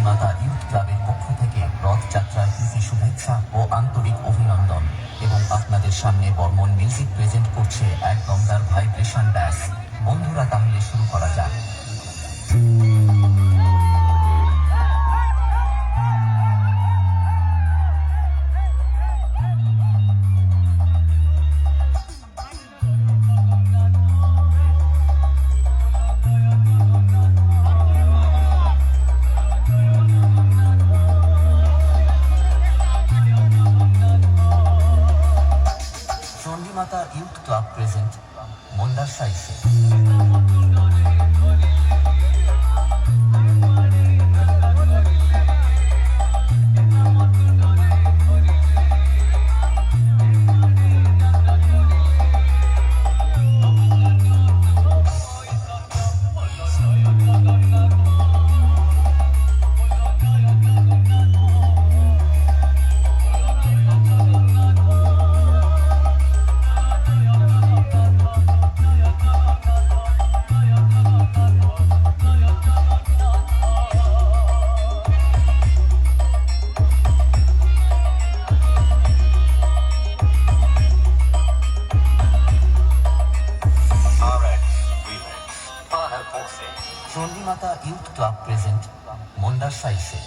Chandimata youth ক্লাবের পক্ষ থেকে রথযাত্রার প্রীতি শুভেচ্ছা ও আন্তরিক অভিনন্দন এবং আপনাদের সামনে বর্মন মিউজিক প্রেজেন্ট করছে এক দমদার ভাইব্রেশন ব্যাস। বন্ধুরা, তাহলে শুরু করা যাক। চণ্ডীমাতা ইউথ ক্লাব প্রেজেন্ট মন্দার সাইসে। চণ্ডীমাতা ইউথ ক্লাব প্রেজেন্ট মন্দার সাইসে।